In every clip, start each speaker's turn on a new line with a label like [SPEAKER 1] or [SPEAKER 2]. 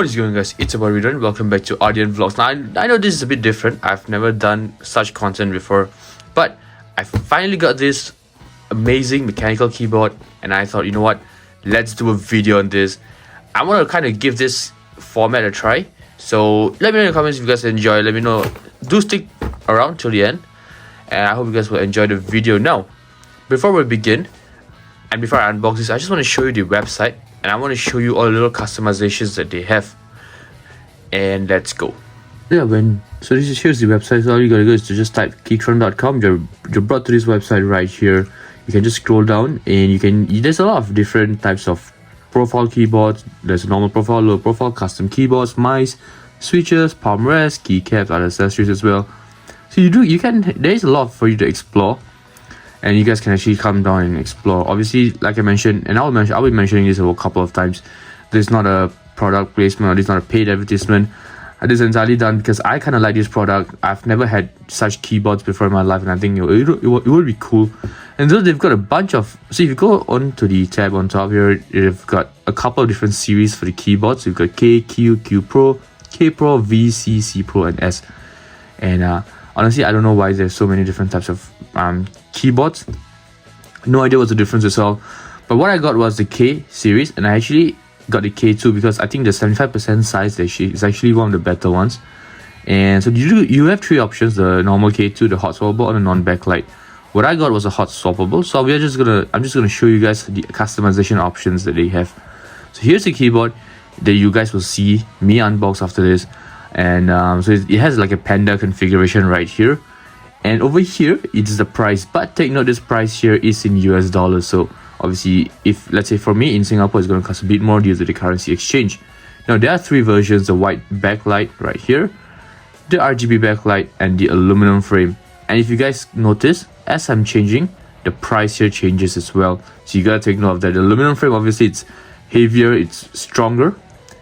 [SPEAKER 1] What is going on, guys? It's about Redon. Welcome back to Ardian Vlogs. Now I know this is a bit different. I've never done such content before, but I finally got this amazing mechanical keyboard and I thought, you know what, let's do a video on this. I want to kind of give this format a try, so let me know in the comments if you guys enjoy. Let me know. Do stick around till the end and I hope you guys will enjoy the video. Now before we begin and before I unbox this, I just want to show you the website and I want to show you all the little customizations that they have. And let's go. Yeah, here's the website. So all you gotta do is to just type keychron.com. You're brought to this website right here. You can just scroll down and there's a lot of different types of profile keyboards. There's a normal profile, low profile, custom keyboards, mice, switches, palm rests, keycaps, other accessories as well. So there's a lot for you to explore. And you guys can actually come down and explore. Obviously, like I mentioned, and I'll be mentioning this a couple of times, there's not a product placement or this is not a paid advertisement. This is entirely done because I kind of like this product. I've never had such keyboards before in my life and I think it would be cool. And so they've got a bunch of, so if you go on to the tab on top here, they've got a couple of different series for the keyboards. You've got K, Q, Q Pro, K Pro, V, C, C Pro and S. And honestly, I don't know why there's so many different types of keyboards. No idea what's the difference as well. But what I got was the K series, and I actually got the K2 because I think the 75% size is actually one of the better ones. And so you have three options: the normal K2, the hot swappable, and the non-backlight. What I got was a hot swappable, so I'm just gonna show you guys the customization options that they have. So here's the keyboard that you guys will see me unbox after this. And so it has like a panda configuration right here, and over here it's the price, but take note this price here is in US dollars. So obviously, if let's say for me in Singapore, it's going to cost a bit more due to the currency exchange. Now there are three versions: the white backlight right here, the RGB backlight, and the aluminum frame. And if you guys notice, as I'm changing, the price here changes as well, so you gotta take note of that. The aluminum frame, obviously it's heavier, it's stronger,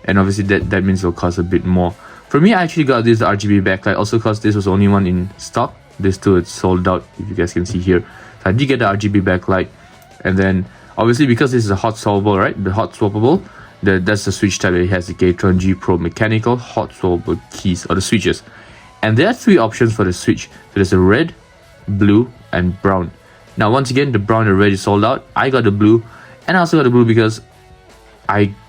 [SPEAKER 1] and obviously that means it'll cost a bit more. For me, I actually got this RGB backlight also because this was the only one in stock. This too, it's sold out, if you guys can see here. So I did get the RGB backlight. And then obviously because this is a hot swappable, right? The hot swappable, that's the switch type that it has, the Keychron G Pro mechanical hot swappable keys, or the switches. And there are three options for the switch. So there's a red, blue, and brown. Now once again, the brown and red is sold out. I got the blue, and I also got the blue because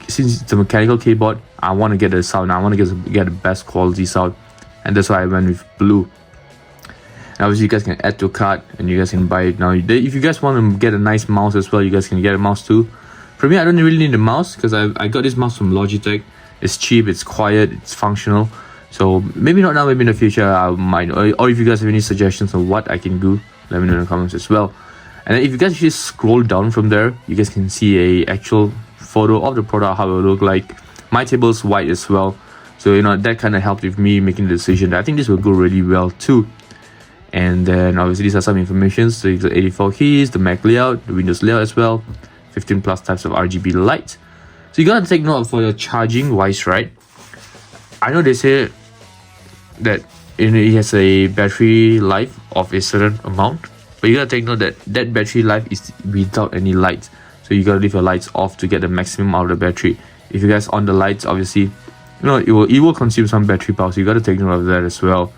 [SPEAKER 1] since it's a mechanical keyboard, I want to get the sound. I want to get the best quality sound, and that's why I went with blue. And obviously you guys can add to cart and you guys can buy it now. If you guys want to get a nice mouse as well, you guys can get a mouse too. For me, I don't really need a mouse because I got this mouse from Logitech. It's cheap, it's quiet, it's functional. So maybe not now, maybe in the future I might. Or if you guys have any suggestions on what I can do, let me know in the comments as well. And then if you guys just scroll down from there, you guys can see a actual photo of the product, how it will look like. My table is white as well, so that kind of helped with me making the decision that I think this will go really well too. And then obviously these are some information. So you got 84 keys, the Mac layout, the Windows layout as well, 15 plus types of RGB lights. So you gotta take note for your charging wise, right? I know they say that it has a battery life of a certain amount, but you gotta take note that that battery life is without any lights. So you gotta leave your lights off to get the maximum out of the battery. If you guys on the lights, obviously, it will consume some battery power. So you gotta take note of that as well.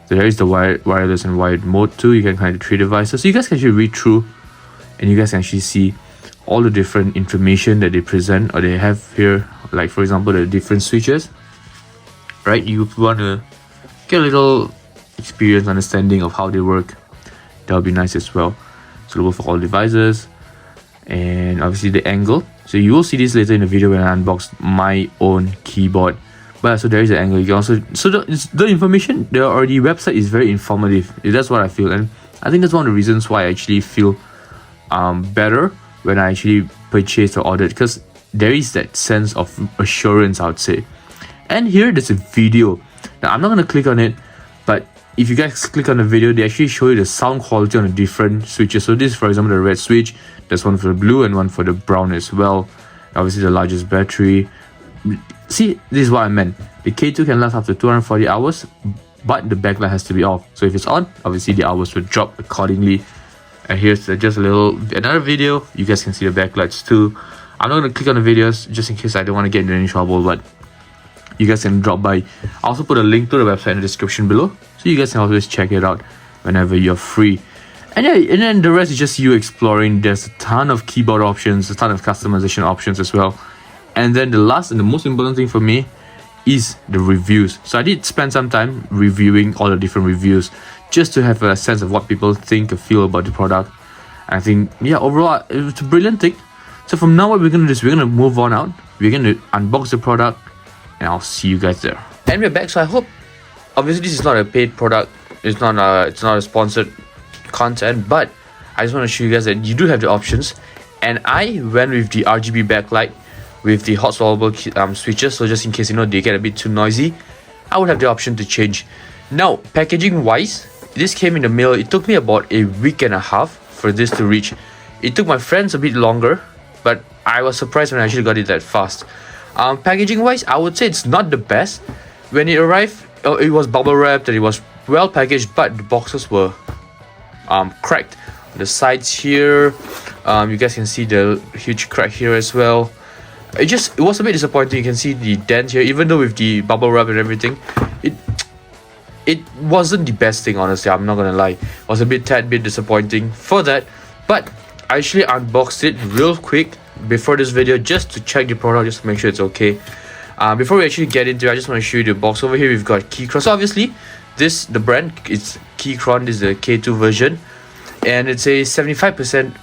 [SPEAKER 1] So there is the wireless and wired mode too. You can connect the three devices. So you guys can actually read through, and you guys can actually see all the different information that they present or they have here. Like for example, the different switches. Right, you want to get a little experience, understanding of how they work. That'll be nice as well. Suitable for all devices. And obviously the angle, so you will see this later in the video when I unbox my own keyboard. But so there is the angle. You can also, so the information, the website is very informative. That's what I feel, and I think that's one of the reasons why I actually feel better when I actually purchased or ordered, because there is that sense of assurance, I would say. And here there's a video. Now I'm not going to click on it, but if you guys click on the video, they actually show you the sound quality on the different switches. So this, for example, the red switch, there's one for the blue and one for the brown as well. Obviously the largest battery. See, this is what I meant. The K2 can last up to 240 hours, but the backlight has to be off. So if it's on, obviously the hours will drop accordingly. And here's just another video. You guys can see the backlights too. I'm not going to click on the videos just in case I don't want to get into any trouble, but you guys can drop by. I'll also put a link to the website in the description below, so you guys can always check it out whenever you're free. And yeah, and then the rest is just you exploring. There's a ton of keyboard options, a ton of customization options as well. And then the last and the most important thing for me is the reviews. So I did spend some time reviewing all the different reviews just to have a sense of what people think or feel about the product. And I think, yeah, overall, it's a brilliant thing. So from now, what we're going to do is we're going to move on out. We're going to unbox the product, and I'll see you guys there. And we're back. So I hope, obviously, this is not a paid product. It's not a sponsored content, but I just want to show you guys that you do have the options. And I went with the RGB backlight with the hot swallowable switches, so just in case they get a bit too noisy, I would have the option to change. Now, packaging wise, this came in the mail. It took me about a week and a half for this to reach. It took my friends a bit longer, but I was surprised when I actually got it that fast. Packaging wise, I would say it's not the best. When it arrived, it was bubble wrapped and it was well packaged, but the boxes were cracked. The sides here, you guys can see the huge crack here as well. It was a bit disappointing. You can see the dent here, even though with the bubble wrap and everything, it wasn't the best thing, honestly. I'm not gonna lie. It was a tad bit disappointing for that. But I actually unboxed it real quick before this video just to check the product, just to make sure it's okay. Before we actually get into it, I just want to show you the box. Over here we've got Keychron. So obviously the brand, it's Keychron. This is the K2 version, and it's a 75%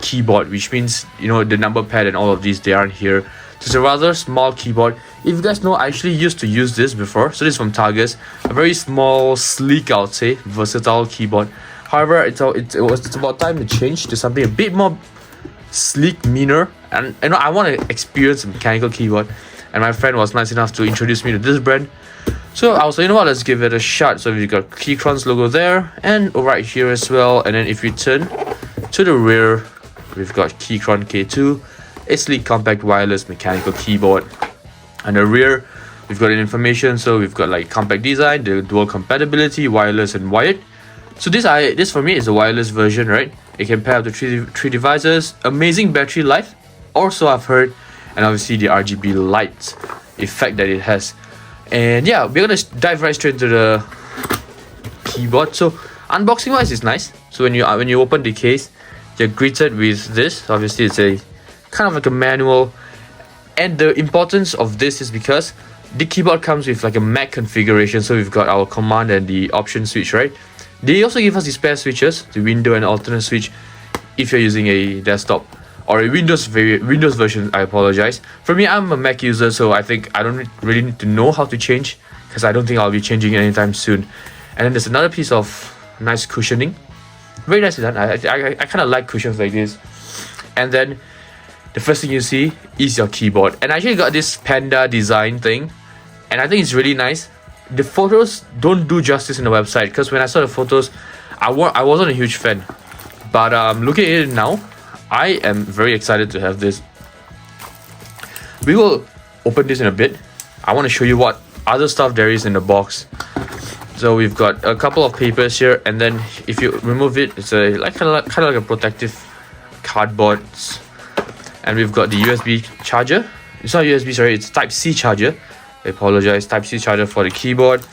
[SPEAKER 1] keyboard, which means the number pad and all of these, they aren't here. So it's a rather small keyboard. If you guys know, I actually used to use this before. So this is from Targus, a very small, sleek, I would say, versatile keyboard. However, it's about time to change to something a bit more sleek, meaner, and I want to experience a mechanical keyboard. And my friend was nice enough to introduce me to this brand. So I was like, let's give it a shot. So we've got Keychron's logo there and right here as well. And then if we turn to the rear, we've got Keychron K2, a sleek compact wireless mechanical keyboard. And the rear, we've got information. So we've got like compact design, the dual compatibility, wireless and wired. So this for me is a wireless version, right? It can pair up to three devices, amazing battery life, also I've heard, and obviously the RGB light effect that it has. And yeah, we're gonna dive right straight into the keyboard. So unboxing wise is nice. So when you open the case, you're greeted with this. Obviously it's a kind of like a manual, and the importance of this is because the keyboard comes with like a Mac configuration. So we've got our command and the option switch, right? They also give us the spare switches, the window and alternate switch if you're using a desktop or a Windows version. I apologize. For me, I'm a Mac user, so I think I don't really need to know how to change, because I don't think I'll be changing anytime soon. And then there's another piece of nice cushioning, very nicely done. I kind of like cushions like this. And then the first thing you see is your keyboard, and I actually got this panda design thing, and I think it's really nice. The photos don't do justice in the website, because when I saw the photos, I wasn't a huge fan. But looking at it now, I am very excited to have this. We will open this in a bit. I want to show you what other stuff there is in the box. So we've got a couple of papers here, and then if you remove it, it's kind of like a protective cardboard. And we've got the USB charger. It's not USB, sorry, it's Type-C charger. I apologize. Type-C charger for the keyboard.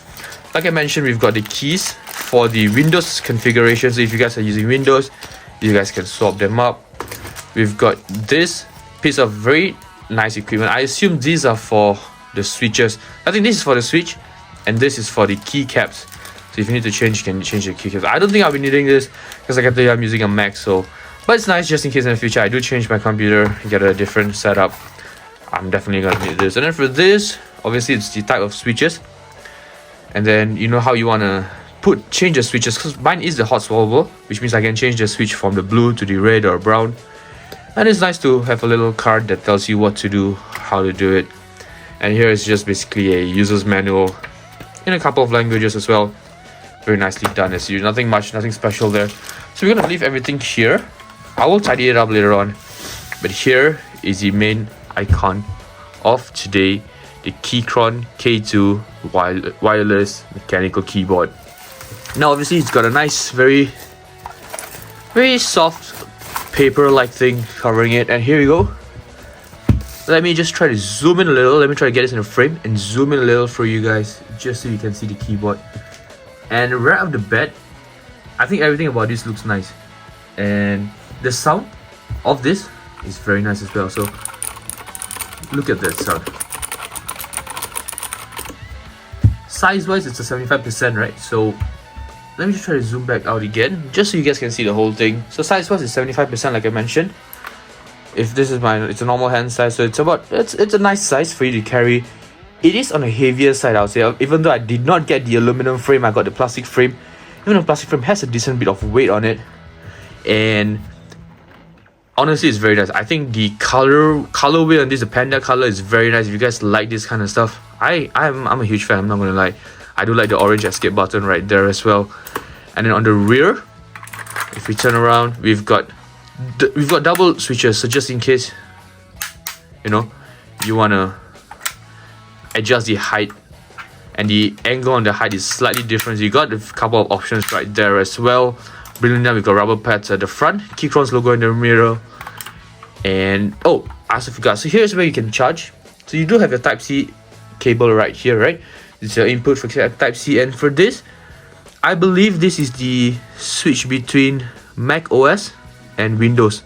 [SPEAKER 1] Like I mentioned, we've got the keys for the Windows configuration. So if you guys are using Windows, you guys can swap them up. We've got this piece of very nice equipment. I assume these are for the switches. I think this is for the switch, and this is for the keycaps. So if you need to change, you can change the keycaps. I don't think I'll be needing this, because like I tell you, I'm using a Mac. So, but it's nice just in case in the future I do change my computer, get a different setup. I'm definitely gonna need this. And then for this, obviously it's the type of switches, and then you know how you want to change the switches, because mine is the hot swallowable, which means I can change the switch from the blue to the red or brown. And it's nice to have a little card that tells you what to do, how to do it. And here is just basically a user's manual in a couple of languages as well. Very nicely done as usual. Nothing special there. So we're gonna leave everything here. I will tidy it up later on, but here is the main icon of today, the Keychron K2 wireless mechanical keyboard. Now obviously it's got a nice, very soft paper like thing covering it, and here you go. Let me just try to zoom in a little. Let me try to get this in a frame and zoom in a little for you guys, just so you can see the keyboard. And right off the bat, I think everything about this looks nice, and the sound of this is very nice as well. So look at that sound. Size wise, it's a 75%, right? So let me just try to zoom back out again, just so you guys can see the whole thing. So size wise is 75%, like I mentioned. If this is it's a normal hand size, so it's a nice size for you to carry. It is on the heavier side, I would say. Even though I did not get the aluminum frame, I got the plastic frame. Even the plastic frame has a decent bit of weight on it, and honestly, it's very nice. I think the colorway on this, the panda color, is very nice. If you guys like this kind of stuff, I'm a huge fan. I'm not gonna lie. I do like the orange escape button right there as well. And then on the rear, if we turn around, we've got double switches, so just in case, you know, you wanna adjust the height, and the angle on the height is slightly different. You got a couple of options right there as well. Bringing down, we've got rubber pads at the front, Keychron's logo in the mirror, and oh, I also forgot. So here's where you can charge. So you do have your Type-C cable right here, right? This is your input for Type-C, and for this, I believe this is the switch between Mac OS and Windows,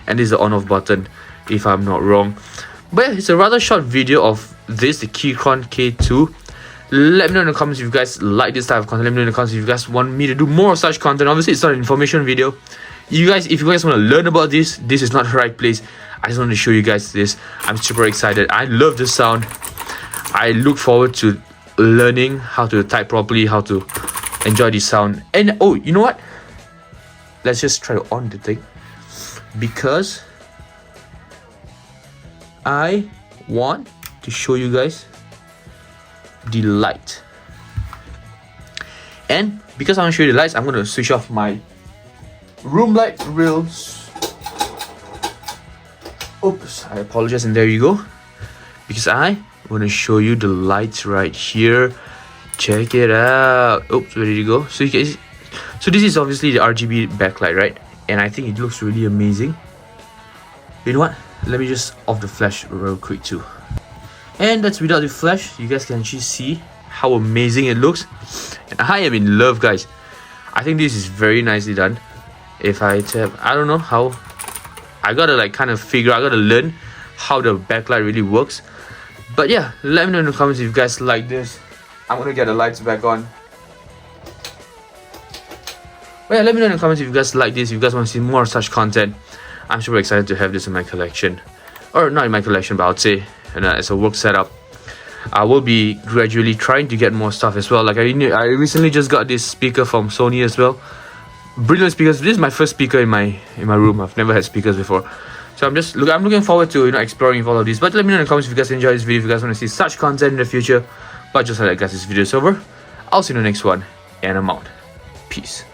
[SPEAKER 1] and this is the on-off button, if I'm not wrong. But yeah, it's a rather short video of this, the Keychron K2. Let me know in the comments if you guys like this type of content. Let me know in the comments if you guys want me to do more of such content. Obviously, it's not an information video. If you guys want to learn about this is not the right place. I just want to show you guys this. I'm super excited. I love the sound. I look forward to learning how to type properly, how to enjoy the sound. And oh, you know what? Let's just try to on the thing, because I want to show you guys the light. And because I want to show you the lights, I'm going to switch off my room light real. Oops, I apologize, and there you go. Because I want to show you the lights right here. Check it out. Oops, where did it go? So you guys, so this is obviously the RGB backlight, right? And I think it looks really amazing. You know what? Let me just off the flash real quick too. And that's without the flash. You guys can actually see how amazing it looks. And I am in love, guys. I think this is very nicely done. If I tap, I don't know how. I gotta like kind of figure, I gotta learn how the backlight really works. But yeah, let me know in the comments if you guys like this. I'm gonna get the lights back on. But yeah, let me know in the comments if you guys like this, if you guys want to see more such content. I'm super excited to have this in my collection. Or not in my collection, but I would say as a work setup. I will be gradually trying to get more stuff as well. Like I recently just got this speaker from Sony as well. Brilliant speakers. This is my first speaker in my room. I've never had speakers before. So I'm looking forward to exploring all of these. But let me know in the comments if you guys enjoy this video, if you guys want to see such content in the future. But just like that, guys, this video is over. I'll see you in the next one, and I'm out. Peace.